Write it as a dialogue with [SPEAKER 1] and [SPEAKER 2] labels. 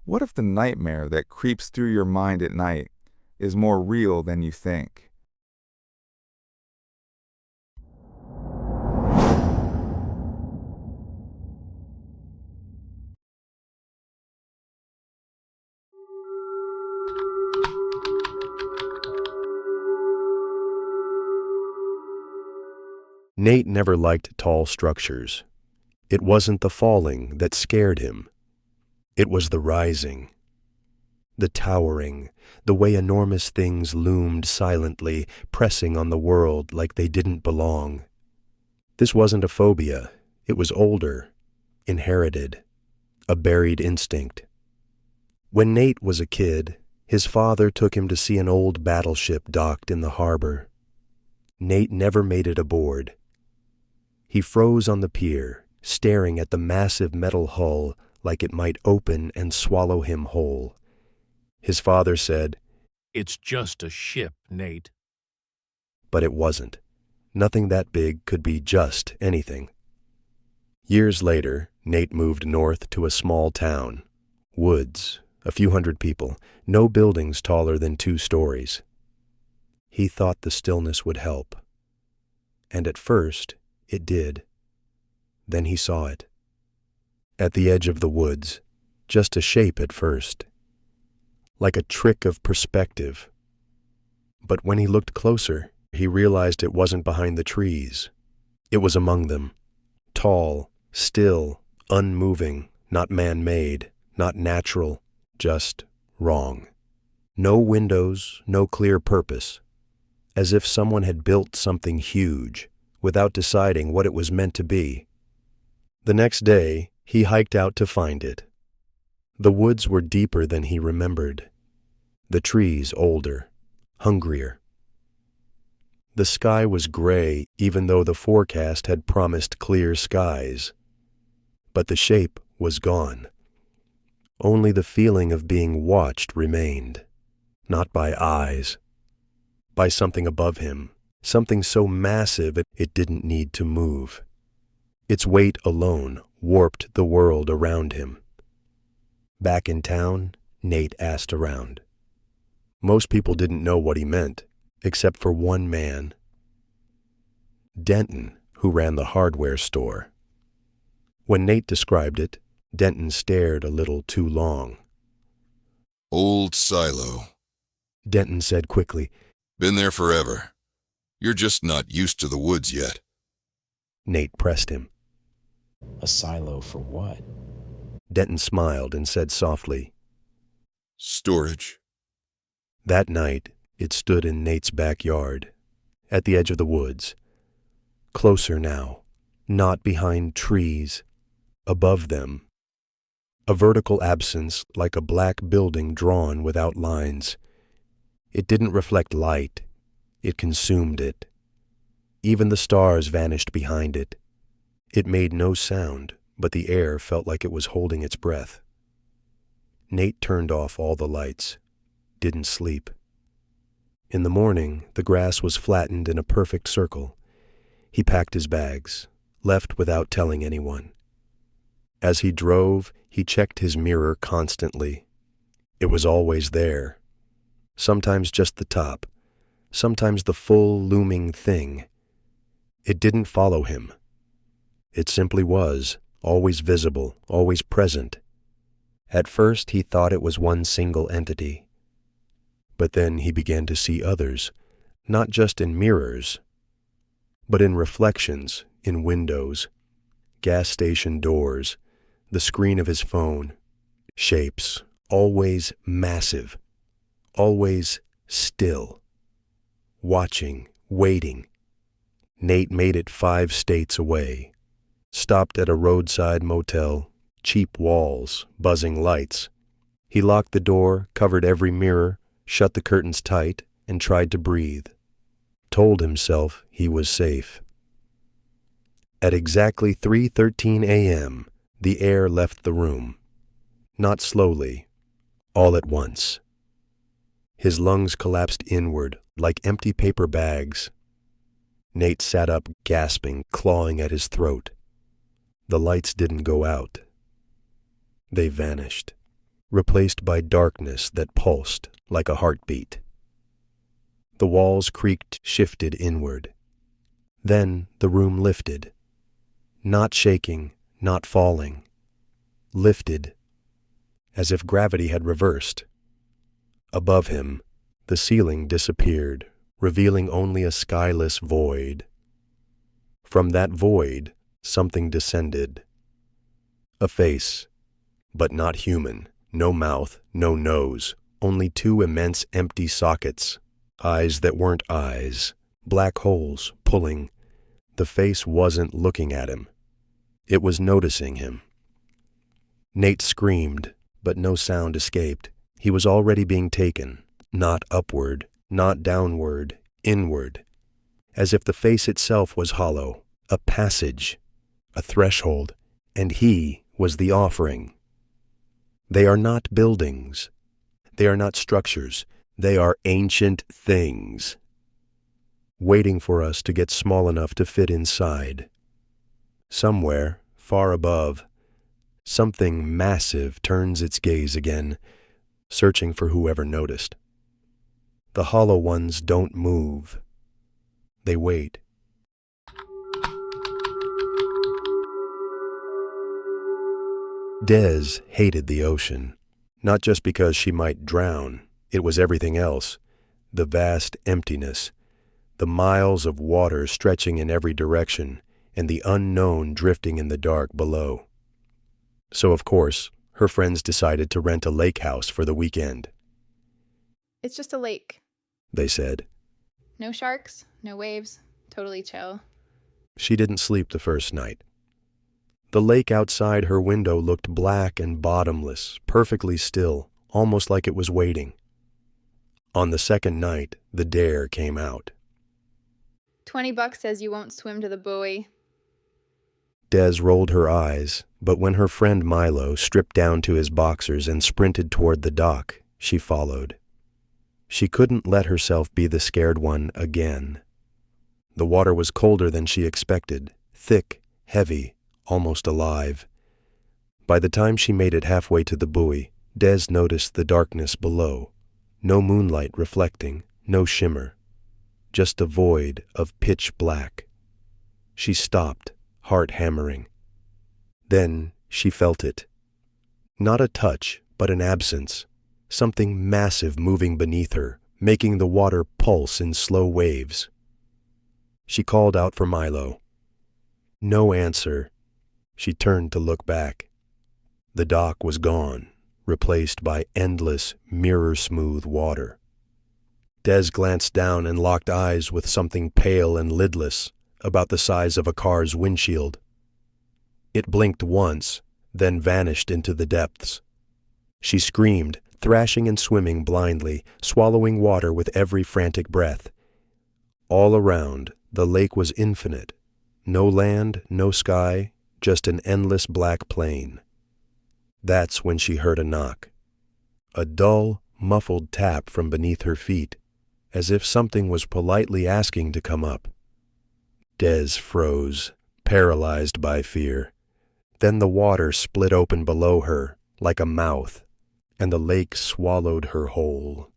[SPEAKER 1] What if the nightmare that creeps through your mind at night is more real than you think?
[SPEAKER 2] Nate never liked tall structures. It wasn't the falling that scared him. It was the rising, the towering, the way enormous things loomed silently, pressing on the world like they didn't belong. This wasn't a phobia. It was older, inherited, a buried instinct. When Nate was a kid, his father took him to see an old battleship docked in the harbor. Nate never made it aboard. He froze on the pier, staring at the massive metal hull like it might open and swallow him whole. His father said,
[SPEAKER 3] "It's just a ship, Nate."
[SPEAKER 2] but it wasn't. Nothing that big could be just anything. Years later, Nate moved north to a small town. Woods, a few hundred people, no buildings taller than 2 stories. He thought the stillness would help. And at first, it did. Then he saw it. At the edge of the woods, just a shape at first. Like a trick of perspective. But when he looked closer, he realized it wasn't behind the trees. It was among them. Tall, still, unmoving, not man-made, not natural, just wrong. No windows, no clear purpose. As if someone had built something huge, without deciding what it was meant to be. The next day, he hiked out to find it. The woods were deeper than he remembered. The trees older, hungrier. The sky was gray, even though the forecast had promised clear skies. But the shape was gone. Only the feeling of being watched remained, not by eyes, by something above him, something so massive it didn't need to move. Its weight alone warped the world around him. Back in town, Nate asked around. Most people didn't know what he meant, except for one man, Denton, who ran the hardware store. When Nate described it, Denton stared a little too long.
[SPEAKER 4] "Old silo,"
[SPEAKER 2] Denton said quickly.
[SPEAKER 4] "Been there forever. You're just not used to the woods yet."
[SPEAKER 2] Nate pressed him.
[SPEAKER 5] A silo for what?
[SPEAKER 2] Denton smiled and said softly,
[SPEAKER 4] "Storage."
[SPEAKER 2] That night, it stood in Nate's backyard, at the edge of the woods. Closer now, not behind trees, above them. A vertical absence like a black building drawn without lines. It didn't reflect light, it consumed it. Even the stars vanished behind it. It made no sound, but the air felt like it was holding its breath. Nate turned off all the lights, didn't sleep. In the morning, the grass was flattened in a perfect circle. He packed his bags, left without telling anyone. As he drove, he checked his mirror constantly. It was always there. Sometimes just the top, sometimes the full looming thing. It didn't follow him. It simply was, always visible, always present. At first he thought it was one single entity. But then he began to see others, not just in mirrors, but in reflections, in windows, gas station doors, the screen of his phone, shapes, always massive, always still, watching, waiting. Nate made it 5 states away, stopped at a roadside motel, cheap walls, buzzing lights. He locked the door, covered every mirror, shut the curtains tight, and tried to breathe. Told himself he was safe. At exactly 3:13 a.m., the air left the room. Not slowly, all at once. His lungs collapsed inward, like empty paper bags. Nate sat up, gasping, clawing at his throat. The lights didn't go out. They vanished. replaced by darkness that pulsed like a heartbeat. The walls creaked, shifted inward. Then the room lifted, not shaking, not falling, lifted, as if gravity had reversed. Above him, the ceiling disappeared, revealing only a skyless void. From that void, something descended. A face, but not human, no mouth, no nose, only two immense empty sockets, eyes that weren't eyes, black holes pulling. The face wasn't looking at him. It was noticing him. Nate screamed, but no sound escaped. He was already being taken, not upward, not downward, inward, as if the face itself was hollow, a passage, a threshold, and he was the offering. They are not buildings. They are not structures. They are ancient things, waiting for us to get small enough to fit inside. Somewhere, far above, something massive turns its gaze again, searching for whoever noticed. The hollow ones don't move. They wait. Des hated the ocean, not just because she might drown. It was everything else, the vast emptiness, the miles of water stretching in every direction, and the unknown drifting in the dark below. So, of course, her friends decided to rent a lake house for the weekend.
[SPEAKER 6] It's just a lake,
[SPEAKER 2] They said.
[SPEAKER 6] no sharks, no waves, totally chill.
[SPEAKER 2] She didn't sleep the first night. The lake outside her window looked black and bottomless, perfectly still, almost like it was waiting. On the second night, the dare came out.
[SPEAKER 6] $20 says you won't swim to the buoy.
[SPEAKER 2] Des rolled her eyes, but when her friend Milo stripped down to his boxers and sprinted toward the dock, she followed. She couldn't let herself be the scared one again. The water was colder than she expected, thick, heavy, almost alive. By the time she made it halfway to the buoy, Des noticed the darkness below. No moonlight reflecting, no shimmer. Just a void of pitch black. She stopped, heart hammering. Then she felt it. Not a touch, but an absence. Something massive moving beneath her, making the water pulse in slow waves. She called out for Milo. No answer. She turned to look back. The dock was gone, replaced by endless, mirror-smooth water. Des glanced down and locked eyes with something pale and lidless, about the size of a car's windshield. It blinked once, then vanished into the depths. She screamed, thrashing and swimming blindly, swallowing water with every frantic breath. All around, the lake was infinite. No land, no sky, just an endless black plain. That's when she heard a knock. A dull, muffled tap from beneath her feet, as if something was politely asking to come up. Des froze, paralyzed by fear. Then the water split open below her, like a mouth, and the lake swallowed her whole.